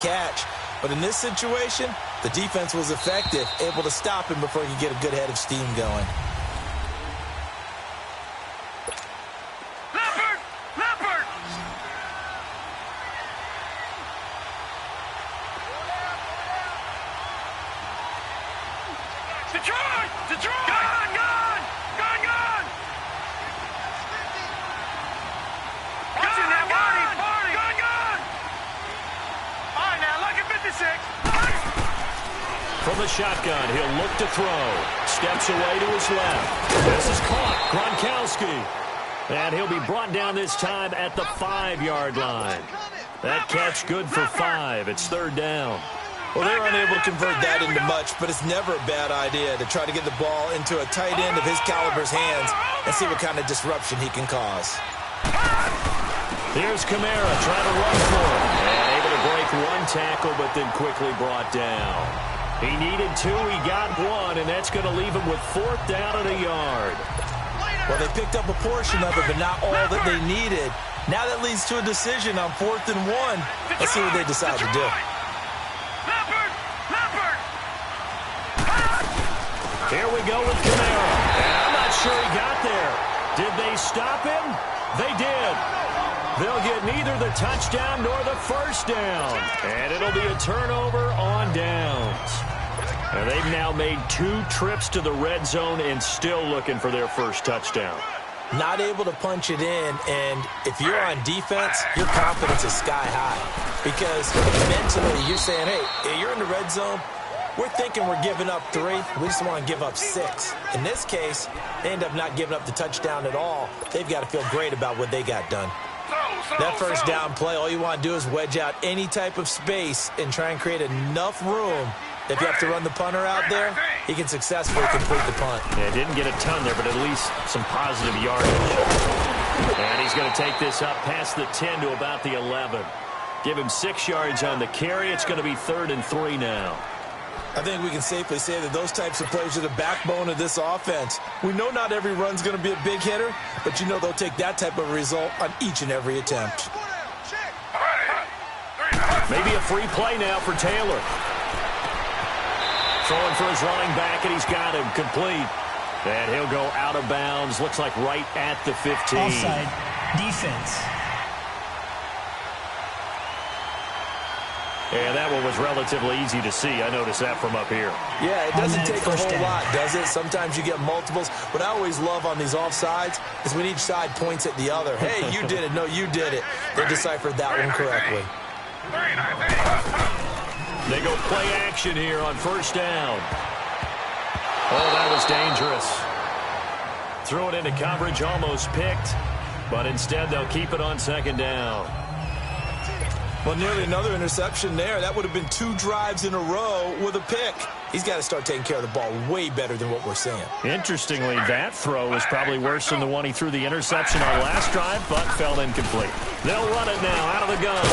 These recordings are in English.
catch. But in this situation, the defense was effective, able to stop him before he could get a good head of steam going. From the shotgun, he'll look to throw. Steps away to his left. This is caught. Gronkowski. And he'll be brought down this time at the 5-yard line. That catch good for 5. It's 3rd down. Well, they're unable to convert that into much, but it's never a bad idea to try to get the ball into a tight end of his caliber's hands and see what kind of disruption he can cause. Here's Kamara trying to run for him. And able to break one tackle, but then quickly brought down. He needed 2, he got 1, and that's going to leave him with 4th down and a yard. Well, they picked up a portion of it, but not all that they needed. Now that leads to a decision on 4th and 1. Let's see what they decide to do. Here we go with Kamara. And I'm not sure he got there. Did they stop him? They did. They'll get neither the touchdown nor the 1st down. And it'll be a turnover on downs. And they've now made 2 trips to the red zone and still looking for their 1st touchdown. Not able to punch it in, and if you're on defense, your confidence is sky high. Because mentally, you're saying, hey, you're in the red zone. We're thinking we're giving up 3. We just want to give up 6. In this case, they end up not giving up the touchdown at all. They've got to feel great about what they got done. That 1st down play, all you want to do is wedge out any type of space and try and create enough room. If you have to run the punter out there, he can successfully complete the punt. Yeah, didn't get a ton there, but at least some positive yardage. And he's going to take this up past the 10 to about the 11. Give him 6 yards on the carry. It's going to be 3rd and 3 now. I think we can safely say that those types of plays are the backbone of this offense. We know not every run's going to be a big hitter, but you know they'll take that type of result on each and every attempt. Maybe a free play now for Taylor. Throwing for his running back, and he's got him complete. And he'll go out of bounds. Looks like right at the 15. Offside defense. Yeah, that one was relatively easy to see. I noticed that from up here. Yeah, it doesn't take a whole lot, does it? Sometimes you get multiples. What I always love on these offsides is when each side points at the other. Hey, you did it. No, you did it. They deciphered that one correctly. They go play action here on 1st down. Oh, that was dangerous. Threw it into coverage, almost picked. But instead, they'll keep it on 2nd down. Well, nearly another interception there. That would have been 2 drives in a row with a pick. He's got to start taking care of the ball way better than what we're seeing. Interestingly, that throw was probably worse than the one he threw the interception on last drive, but fell incomplete. They'll run it now out of the gun.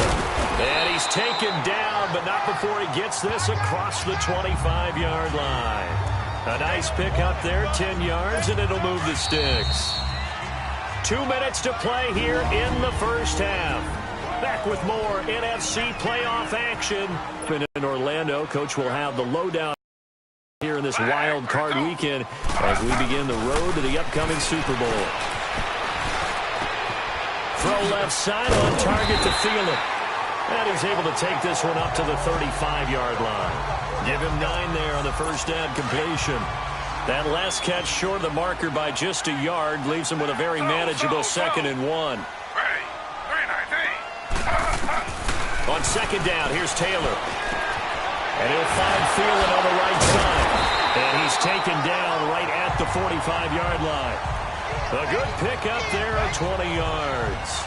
And he's taken down, but not before he gets this across the 25-yard line. A nice pick up there, 10 yards, and it'll move the sticks. 2 minutes to play here in the 1st half. Back with more NFC playoff action. In Orlando, Coach will have the lowdown here in this wild card weekend as we begin the road to the upcoming Super Bowl. Throw left side on target to Thielen. And he's able to take this one up to the 35-yard line. Give him 9 there on the 1st down completion. That last catch short of the marker by just a yard leaves him with a very manageable 2nd and 1. On 2nd down, here's Taylor. And he'll find Thielen on the right side. And he's taken down right at the 45-yard line. A good pick up there at 20 yards.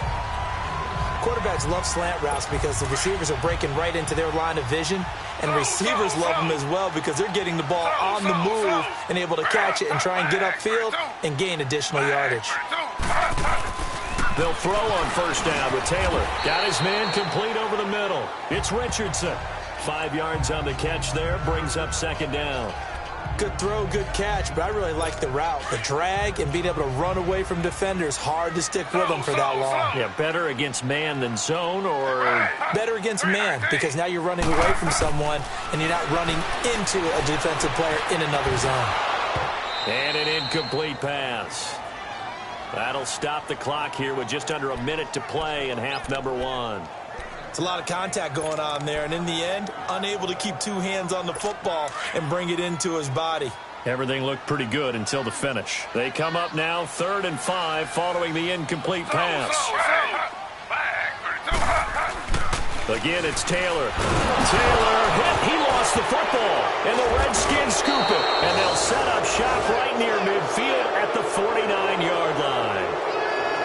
Quarterbacks love slant routes because the receivers are breaking right into their line of vision. And receivers love them as well because they're getting the ball on the move and able to catch it and try and get upfield and gain additional yardage. They'll throw on 1st down with Taylor. Got his man complete over the middle. It's Richardson. 5 yards on the catch there. Brings up 2nd down. Good throw, good catch, but I really like the route. The drag and being able to run away from defenders, hard to stick with them for that long. Yeah, better against man than zone, or? Better against man, because now you're running away from someone and you're not running into a defensive player in another zone. And an incomplete pass. That'll stop the clock here with just under a minute to play in half number one. It's a lot of contact going on there, and in the end, unable to keep two hands on the football and bring it into his body. Everything looked pretty good until the finish. They come up now 3rd and 5 following the incomplete pass. Again, it's Taylor. Taylor hit. He lost the football, and the Redskins scoop it. And they'll set up shop right near midfield at the 49-yard line.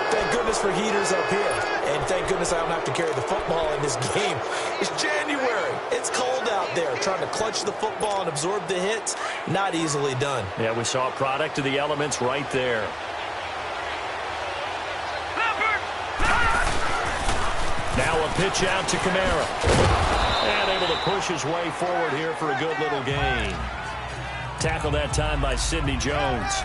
Thank goodness for heaters up here. And thank goodness I don't have to carry the football in this game. It's January. It's cold out there. Trying to clutch the football and absorb the hits, not easily done. Yeah, we saw a product of the elements right there. Now a pitch out to Kamara. And able to push his way forward here for a good little gain. Tackled that time by Sidney Jones.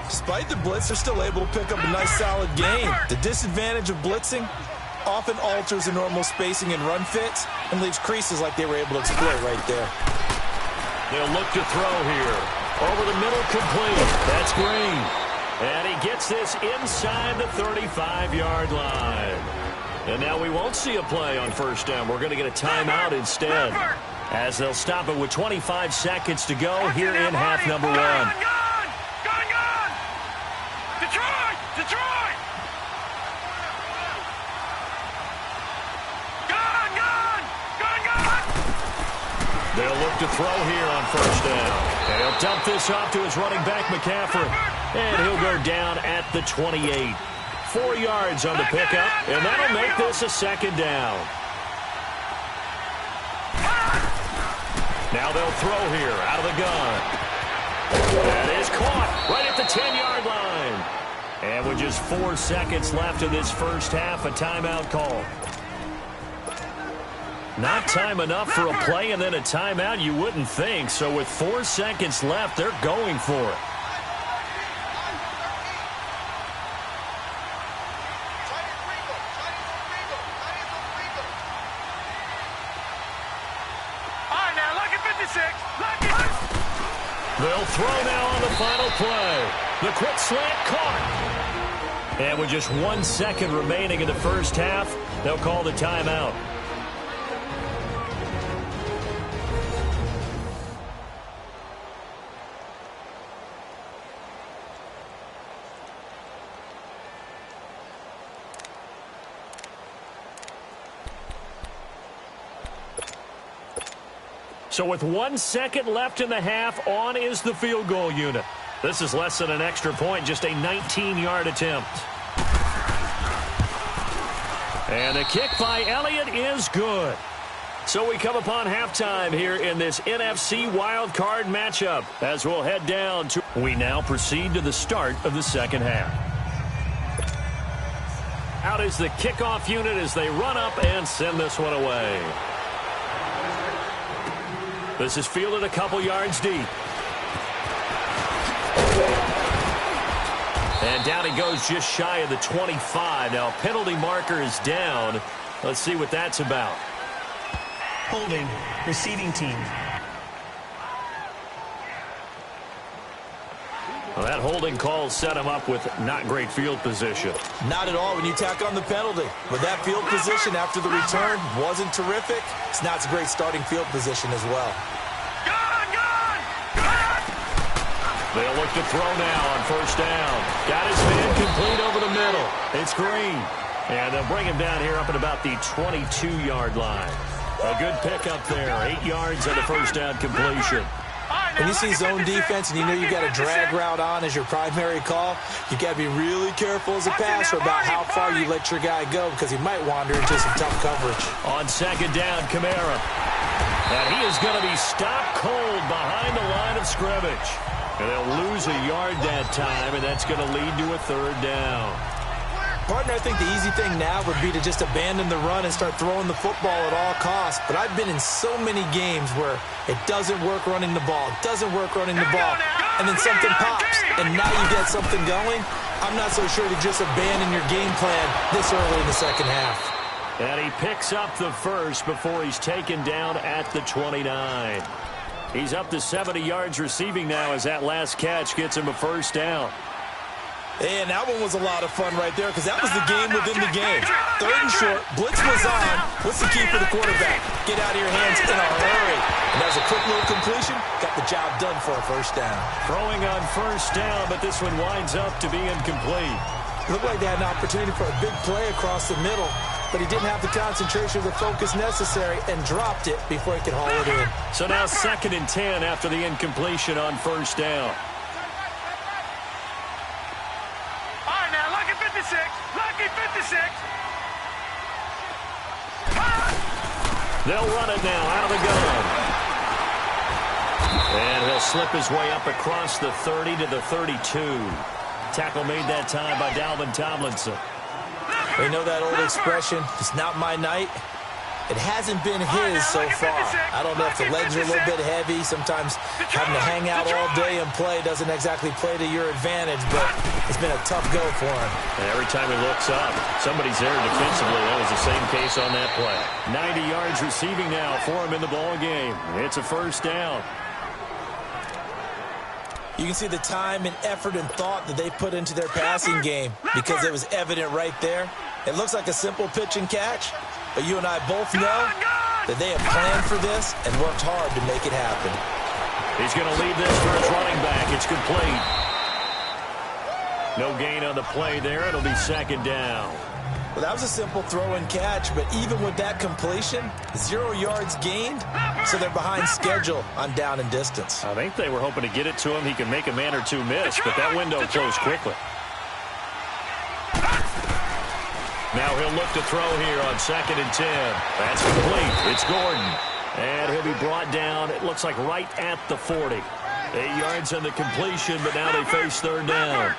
Despite the blitz, they're still able to pick up a nice solid gain. The disadvantage of blitzing often alters the normal spacing and run fits and leaves creases like they were able to exploit right there. They'll look to throw here. Over the middle, complete. That's Green. And he gets this inside the 35-yard line. And now we won't see a play on first down. We're going to get a timeout instead, as they'll stop it with 25 seconds to go here in half number one. Detroit! They'll look to throw here on first down. And he'll dump this off to his running back, McCaffrey. And he'll go down at the 28. 4 yards on the pickup, and that'll make this a second down. Now they'll throw here out of the gun. That is caught right at the 10-yard line. And with just 4 seconds left in this first half, a timeout call. Not time enough for a play and then a timeout, you wouldn't think. So with 4 seconds left, they're going for it. They'll throw now on the final play. The quick slant caught. And with just 1 second remaining in the first half, they'll call the timeout. So with 1 second left in the half, on is the field goal unit. This is less than an extra point, just a 19-yard attempt. And the kick by Elliott is good. So we come upon halftime here in this NFC wildcard matchup as we'll head down to... We now proceed to the start of the second half. Out is the kickoff unit as they run up and send this one away. This is fielded a couple yards deep. And down he goes just shy of the 25. Now, penalty marker is down. Let's see what that's about. Holding, receiving team. Well, that holding call set him up with not great field position. Not at all when you tack on the penalty. But that field position after the return wasn't terrific. It's not a great starting field position as well. They'll look to throw now on first down. Got his man complete over the middle. It's Green. And they'll bring him down here up at about the 22-yard line. A good pickup there. 8 yards on the first down completion. When you see zone defense and you know you've got a drag route on as your primary call, you've got to be really careful as a passer about how far you let your guy go because he might wander into some tough coverage. On second down, Kamara. And he is going to be stopped cold behind the line of scrimmage. And they'll lose a yard that time, and that's going to lead to a third down. Partner, I think the easy thing now would be to just abandon the run and start throwing the football at all costs. But I've been in so many games where it doesn't work running the ball, and then something pops, and now you get something going. I'm not so sure to just abandon your game plan this early in the second half. And he picks up the first before he's taken down at the 29. He's up to 70 yards receiving now as that last catch gets him a first down. And that one was a lot of fun right there because that was the game within the game. Third and short, blitz was on. What's the key for the quarterback? Get out of your hands in a hurry. And that was a quick little completion. Got the job done for a first down. Throwing on first down, but this one winds up to be incomplete. Looked like they had an opportunity for a big play across the middle, but he didn't have the concentration or the focus necessary and dropped it before he could haul it in. So now 2nd and 10 after the incompletion on first down. Lucky 56. They'll run it now out of the gun. And he'll slip his way up across the 30 to the 32. Tackle made that time by Dalvin Tomlinson. We know that old expression, it's not my night. It hasn't been his so far. I don't know if the legs are a little bit heavy. Sometimes having to hang out all day and play doesn't exactly play to your advantage, but it's been a tough go for him. And every time he looks up, somebody's there defensively. That was the same case on that play. 90 yards receiving now for him in the ball game. It's a first down. You can see the time and effort and thought that they put into their passing game because it was evident right there. It looks like a simple pitch and catch, but you and I both know that they have planned for this and worked hard to make it happen. He's going to lead this for his running back. It's complete. No gain on the play there. It'll be 2nd down. Well, that was a simple throw and catch, but even with that completion, 0 yards gained, so they're behind schedule on down and distance. I think they were hoping to get it to him. He can make a man or two miss, but that window closed quickly. Now he'll look to throw here on 2nd and 10. That's complete. It's Gordon. And he'll be brought down, it looks like right at the 40. 8 yards on the completion, but now they face 3rd down.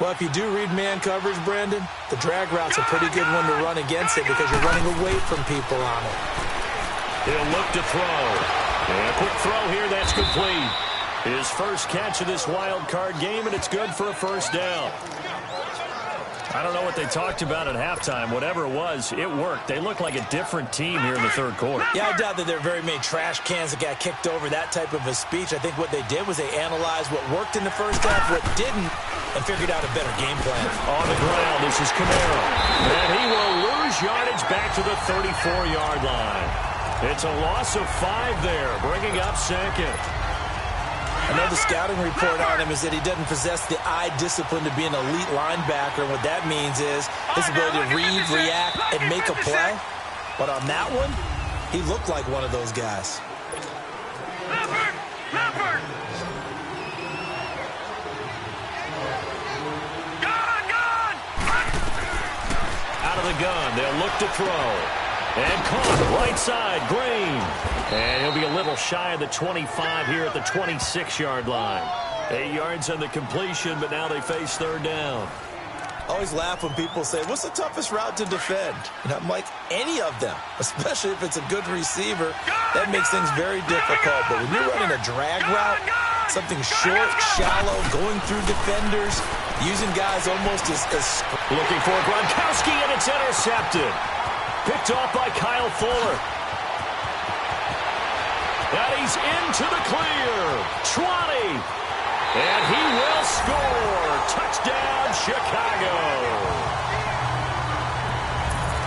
Well, if you do read man coverage, Brandon, the drag route's a pretty good one to run against it because you're running away from people on it. He'll look to throw. And a quick throw here, that's complete. His first catch of this wild card game, and it's good for a first down. I don't know what they talked about at halftime. Whatever it was, it worked. They look like a different team here in the 3rd quarter. Yeah, I doubt that there are very many trash cans that got kicked over, that type of a speech. I think what they did was they analyzed what worked in the first half, what didn't, and figured out a better game plan. On the ground, this is Camaro. And he will lose yardage back to the 34-yard line. It's a loss of 5 there, bringing up 2nd. I know the scouting report on him is that he doesn't possess the eye discipline to be an elite linebacker. And what that means is his ability to read, react, and make a play. But on that one, he looked like one of those guys. Out of the gun, they'll look to throw. And caught right side, Green. And he'll be a little shy of the 25 here at the 26-yard line. 8 yards on the completion, but now they face 3rd down. I always laugh when people say, what's the toughest route to defend? And I'm like, any of them, especially if it's a good receiver. That makes things very difficult. But when you're running a drag route, something short, shallow, going through defenders, using guys almost as looking for Gronkowski, and it's intercepted. Picked off by Kyle Fuller. And he's into the clear. 20. And he will score. Touchdown, Chicago.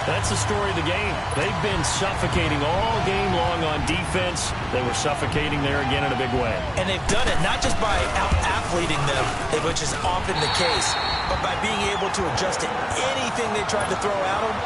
That's the story of the game. They've been suffocating all game long on defense. They were suffocating there again in a big way. And they've done it not just by out-athleting them, which is often the case, but by being able to adjust to anything they tried to throw at them.